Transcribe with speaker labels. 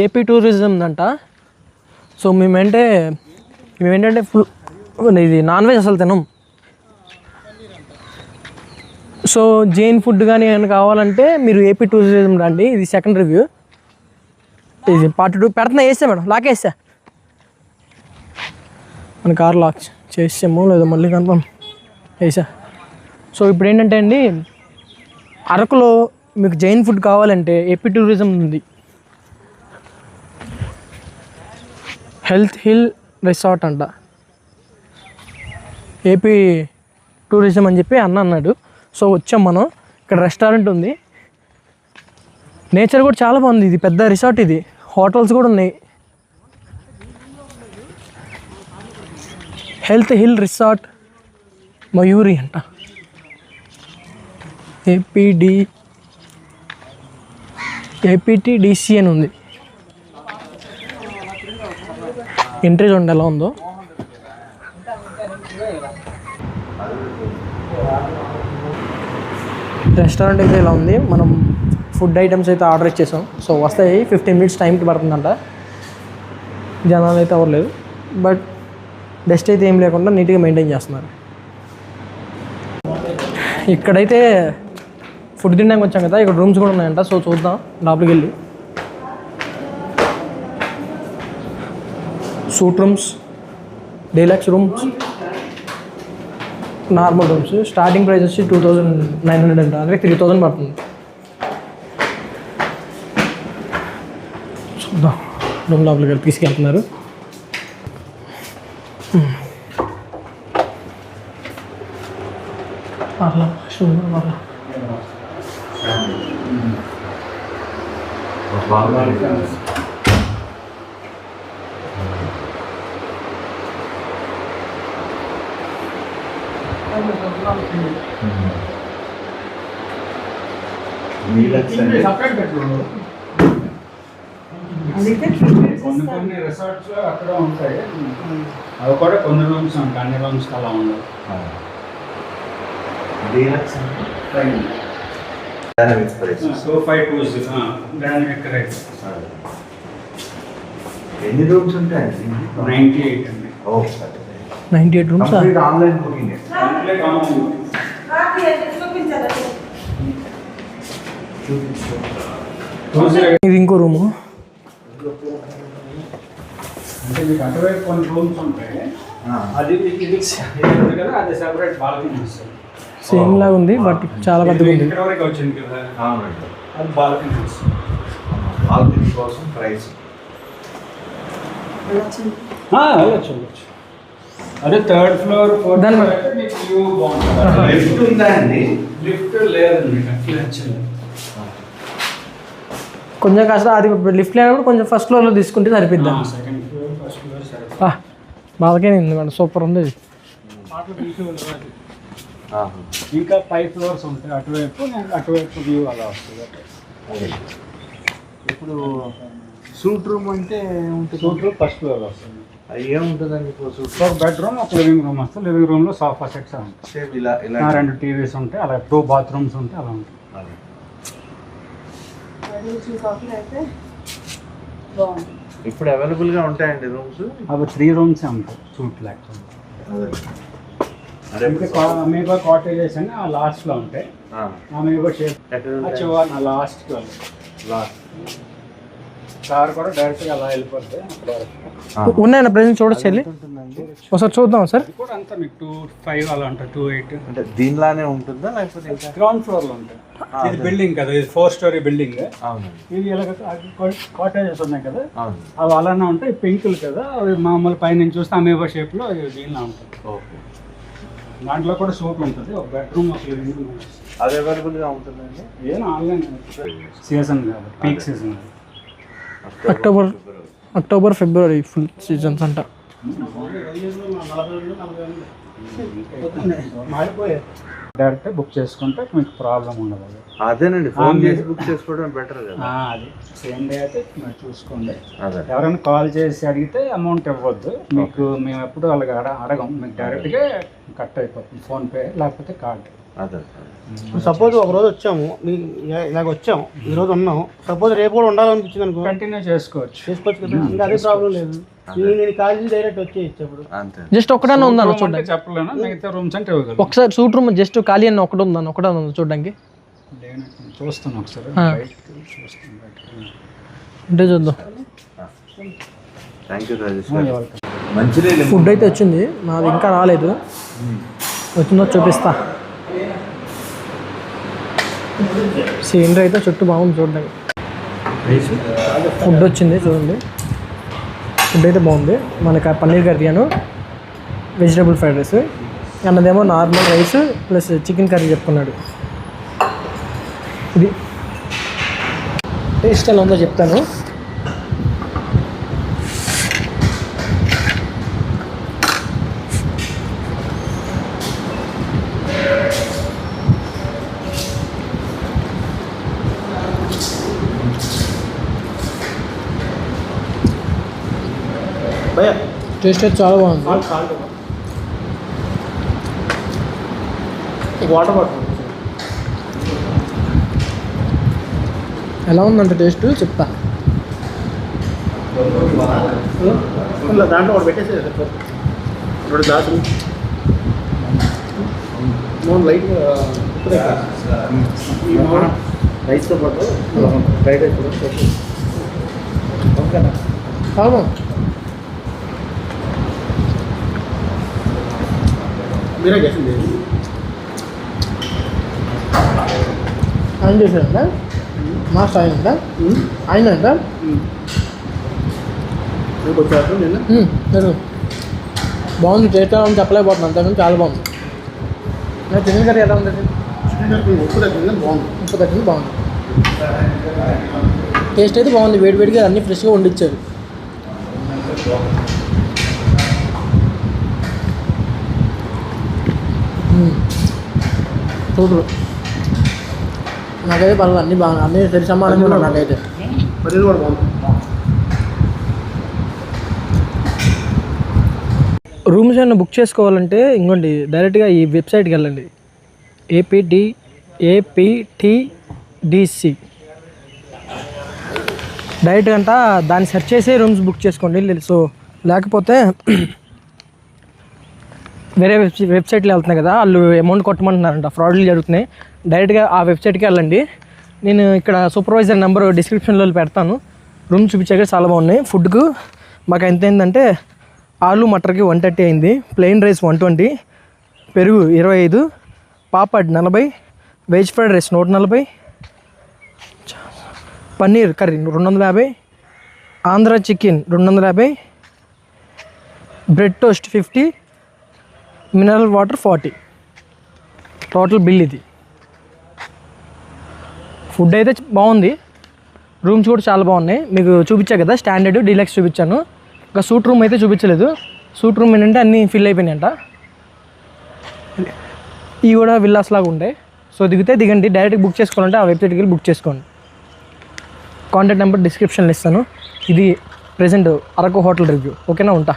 Speaker 1: AP tourism అంట. So మేమేంటంటే full ఇది నాన్ వెజ్ అసలు తినం. సో జైన్ ఫుడ్ కానీ ఏమైనా కావాలంటే మీరు ఏపీ టూరిజం రండి. ఇది సెకండ్ రివ్యూ, ఇది పార్ట్ 2 పెడుతున్నా. వేసా మేడం, లాక్ వేసా. మన కార్ లాక్ చేసాము లేదా మళ్ళీ కన్ఫర్మ్ వేసా. సో ఇప్పుడు ఏంటంటే అండి, అరకులో మీకు జైన్ ఫుడ్ కావాలంటే ఏపీ టూరిజం ఉంది. హెల్త్ హిల్ రిసార్ట్ అంట, ఏపీ టూరిజం అని చెప్పి అన్నాడు. సో వచ్చాం మనం. ఇక్కడ రెస్టారెంట్ ఉంది, నేచర్ కూడా చాలా బాగుంది. ఇది పెద్ద రిసార్ట్, ఇది హోటల్స్ కూడా ఉన్నాయి. హెల్త్ హిల్ రిసార్ట్ మయూరి అంట, ఏపీటీడీసీ అని ఉంది. ఎంట్రీ చూడండి ఎలా ఉందో. రెస్టారెంట్ అయితే ఇలా ఉంది. మనం ఫుడ్ ఐటమ్స్ అయితే ఆర్డర్ ఇచ్చేసాం. సో వస్తాయి, 15 మినిట్స్ టైంకి పడుతుందంట. జనాలు అయితే అవ్వలేదు, బట్ డస్ట్ అయితే ఏం లేకుండా నీట్గా మెయింటైన్ చేస్తున్నారు. ఇక్కడైతే ఫుడ్ తినడానికి వచ్చాం కదా, ఇక్కడ రూమ్స్ కూడా ఉన్నాయంట. సో చూద్దాం లోపలికి వెళ్ళి. Suit rooms, deluxe rooms, normal rooms. Starting price వచ్చి 2900 అంట, అంటే 3000 పడుతుంది. చూద్దాం. రూమ్ లోపలికి వెళ్ళి తీసుకెళ్తున్నారు. అట్లా
Speaker 2: కొన్ని రిసార్ట్స్ అక్కడ ఉంటాయి, అవి కూడా కొన్ని రూమ్స్ ఉంటాయి, అన్ని రూమ్స్ అలా ఉండవు.
Speaker 3: ఎన్ని రూమ్స్ ఉంటాయి?
Speaker 2: 98 అండి.
Speaker 1: 98 రూమ్స్.
Speaker 3: Online booking.
Speaker 1: ఇది ఇంకో రూము.
Speaker 2: అంటే మీకు అటువైపు కొన్ని రూమ్స్ ఉంటాయి, అది కదా, అది సెపరేట్ బాల్కనీ వస్తుంది.
Speaker 1: సేమ్ లాగా ఉంది, బట్ చాలా పెద్దగా ఉంది.
Speaker 2: ఇక్కడ వరకు వచ్చింది కదా, అది బాల్కనీ వస్తుంది.
Speaker 3: బాల్కనీ కోసం ప్రైస్
Speaker 2: వెళ్ళచ్చు. అదే 3rd ఫ్లోర్ 4th ఫ్లోర్ అయితే మీకు వ్యూ బాగుంటుంది.
Speaker 3: లిఫ్ట్ ఉందా అండి?
Speaker 2: లిఫ్ట్ లేదండి, అట్లా వచ్చింది.
Speaker 1: కొంచెం కష్టం. అది లిఫ్ట్ లేనప్పుడు కొంచెం ఫస్ట్ ఫ్లోర్లో తీసుకుంటే సరిపోద్దాం.
Speaker 2: సెకండ్ ఫ్లోర్ ఫస్ట్ ఫ్లోర్ సరిపోతుంది.
Speaker 1: బాల్కనీ ఉంది మేడం, సూపర్ ఉంది.
Speaker 2: ఇంకా 5 ఫ్లోర్స్ ఉంటాయి అటువైపు వ్యూ అలా వస్తుంది.
Speaker 3: ఇప్పుడు సూట్ రూమ్ అంటే
Speaker 2: సూట్ రూమ్ ఫస్ట్ ఫ్లోర్ వస్తుంది.
Speaker 3: అది ఏముంటుందండి?
Speaker 2: ఒక బెడ్రూమ్, ఒక లివింగ్ రూమ్ వస్తుంది. లివింగ్ రూమ్లో సోఫా సెట్స్ ఉంటాయి,
Speaker 3: ఇలా
Speaker 2: 2 టీవీస్ ఉంటాయి, అలా 2 బాత్రూమ్స్ ఉంటాయి, అలా ఉంటాయి.
Speaker 3: ఇప్పుడు అవైలబుల్గా ఉంటాయండి రూమ్స్?
Speaker 2: అవి 3 రూమ్స్ ఉంటాయి సూట్ లేకపోతే. అమేబా కాటేజెస్ అని ఆ లాస్ట్లో ఉంటాయి. అమేబా షేప్ లాస్ట్కి కార్ కూడా డైరెక్ట్గా అలా వెళ్ళిపోతాయి.
Speaker 1: ఉన్నాయన్న ప్రెజెంట్ చూడొచ్చు, ఒకసారి చూద్దాం సార్.
Speaker 2: కూడా అంతా మీకు 2.5 అలా ఉంటుంది, 2.8
Speaker 3: అంటే దీనిలానే ఉంటుందా లేకపోతే
Speaker 2: గ్రౌండ్ ఫ్లోర్లో ఉంటాయి. ఇది బిల్డింగ్ కదా, ఇది 4 స్టోరీ బిల్డింగ్. ఇది ఇలా కాటేజెస్ ఉన్నాయి కదా, అవి అలానే ఉంటాయి. పింకులు కదా, అవి మామూలు పైన చూస్తే అమేబా షేప్లో దీనిలా ఉంటాయి. దాంట్లో కూడా సూట్ ఉంటుంది, ఒక బెడ్రూమ్, ఒక లివింగ్ రూమ్.
Speaker 3: అది అవైలబుల్గా ఉంటుందండి?
Speaker 2: ఏం ఆన్లైన్ సీజన్ కాదు, పీక్ సీజన్.
Speaker 1: అక్టోబర్ ఫిబ్రవరి ఫుల్ సీజన్స్ అంట.
Speaker 2: డైరెక్ట్ బుక్ చేసుకుంటే మీకు ప్రాబ్లం ఉండదు.
Speaker 3: అదేనండి, ఫోన్ చేసి బుక్ చేసుకోవడం బెటర్ కదా.
Speaker 2: అది సేమ్ డే అయితే మీరు చూసుకోండి. ఎవరైనా కాల్ చేసి అడిగితే అమౌంట్ ఇవ్వద్దు మీకు, మేము ఎప్పుడు వాళ్ళకి అడగం. మీకు డైరెక్ట్గా కట్ అయిపోతుంది, ఫోన్పే లేకపోతే కార్డు.
Speaker 3: అదే
Speaker 4: సపోజ్ ఒక రోజు వచ్చాము ఇలాగ వచ్చాము, ఈ రోజు ఉన్నాము, సపోజ్ రేపు కూడా ఉండాలనిపించింది అనుకో,
Speaker 2: కంటిన్యూ చేసుకోవచ్చు.
Speaker 4: చేసుకోవచ్చు కదా, ఇంకా అదే ప్రాబ్లం లేదు. నేను కాలేజీ డైరెక్ట్ వచ్చేయచ్చు అప్పుడు.
Speaker 3: అంతే.
Speaker 1: జస్ట్ ఒకటన్నా ఉందన్న
Speaker 2: అంటే
Speaker 1: చూడండి,
Speaker 2: చెప్పలేను, మిగతా రూమ్స్ అంటే ఇవ్వగలను.
Speaker 1: ఒకసారి సూట్ రూమ్ జస్ట్ ఖాళీ అన్న ఒకటి ఉందన్న, ఒకటే ఉంది చూడడానికి.
Speaker 2: చూస్తాను ఒకసారి,
Speaker 1: ఆ.
Speaker 2: బయటకు చూస్తాను బయటకు.
Speaker 1: అంటే చూద్దాం.
Speaker 3: థ్యాంక్ యూ రాజేష్
Speaker 2: ఆ,
Speaker 3: గారు.
Speaker 2: welcome.
Speaker 3: మంచినీళ్ళు
Speaker 1: ఫుడ్ అయితే వచ్చింది, నాది ఇంకా రాలేదు, వచ్చిందో చూపిస్తా. సీనరీ అయితే చుట్టూ బాగుంది చూడడానికి. ఫుడ్ వచ్చింది చూడండి, ఫుడ్ అయితే బాగుంది. మనకి పన్నీర్ కర్రీ అను వెజిటేబుల్ ఫ్రైడ్ రైస్, అన్నదేమో normal rice plus chicken curry చెప్పుకున్నాడు. ఇది టేస్ట్ ఎలా ఉందో చెప్తాను.
Speaker 4: భయ్యా
Speaker 1: టేస్ట్ అయితే చాలా బాగుంది.
Speaker 4: వాటర్ బాటిల్
Speaker 1: ఎలా ఉందంటే టేస్ట్ చెప్తా.
Speaker 4: దాంట్లో ఒకటి పెట్టేసి రెండు గ్లాసులు లైట్ రైస్తో పాటు ఫ్రైడ్ రైస్ కూడా ఓకేనా?
Speaker 1: చాలా బాగుంది.
Speaker 4: మీరే చేసింది
Speaker 1: ఆయన చేశాడంట, మాస్టర్ ఆయన అంట, ఆయన అంట.
Speaker 4: వచ్చారు నేను
Speaker 1: పెరుగు బాగుంది, టేస్ట్ ఎలా ఉంది చెప్పలేకపోతున్నాను, అంతకుముందు చాలా బాగుంది. నా చికెన్ కర్రీ ఎలా ఉంది?
Speaker 4: ఉప్పు తగ్గింది బాగుంది.
Speaker 1: ఉప్పు తగ్గింది, బాగుంది. టేస్ట్ అయితే బాగుంది, వేడివేడిగా అన్నీ ఫ్రెష్గా వండిచ్చారు. సూపర్. నాకైతే పర్లేదు, అన్నీ బాగా, అన్నీ సరి సమానంగా ఉన్నాయి నాకైతే.
Speaker 4: పన్నీర్ కూడా బాగుంది.
Speaker 1: రూమ్స్ ఏమైనా బుక్ చేసుకోవాలంటే ఇంకోండి డైరెక్ట్గా ఈ వెబ్సైట్కి వెళ్ళండి, APTDC. డైరెక్ట్ అంట దాన్ని సెర్చ్ చేసి రూమ్స్ బుక్ చేసుకోండి. సో లేకపోతే వేరే వెబ్సైట్లో వెళ్తున్నాయి కదా, వాళ్ళు అమౌంట్ కొట్టమంటున్నారంట, ఫ్రాడ్లు జరుగుతున్నాయి. డైరెక్ట్గా ఆ వెబ్సైట్కి వెళ్ళండి. నేను ఇక్కడ సూపర్వైజర్ నెంబర్ డిస్క్రిప్షన్లో పెడతాను. రూమ్ చూపించాక చాలా బాగున్నాయి. ఫుడ్కు మాకు ఎంత అయిందంటే ఆలు మటర్కి 130 అయింది, ప్లెయిన్ రైస్ 120, పెరుగు 25, papad 40, veg fried rice 140, paneer curry 250, Andhra chicken 250, bread toast 50, mineral water 40. Total bill ఇది. ఫుడ్ అయితే బాగుంది, రూమ్స్ కూడా చాలా బాగున్నాయి. మీకు చూపించా కదా, స్టాండర్డ్ డీలక్స్ చూపించాను. ఇంకా సూట్ రూమ్ అయితే చూపించలేదు. సూట్ రూమ్ ఏంటంటే అన్నీ ఫిల్ అయిపోయినాయంట. ఇవి కూడా విల్లాస్ లాగా ఉంటాయి. సో దిగితే దిగండి, డైరెక్ట్ బుక్ చేసుకోవాలంటే ఆ వెబ్సైట్కి వెళ్ళి బుక్ చేసుకోండి. కాంటాక్ట్ నెంబర్ డిస్క్రిప్షన్లో ఇస్తాను. ఇది ప్రెజెంట్ అరకు హోటల్ రివ్యూ. ఓకేనా, ఉంటా.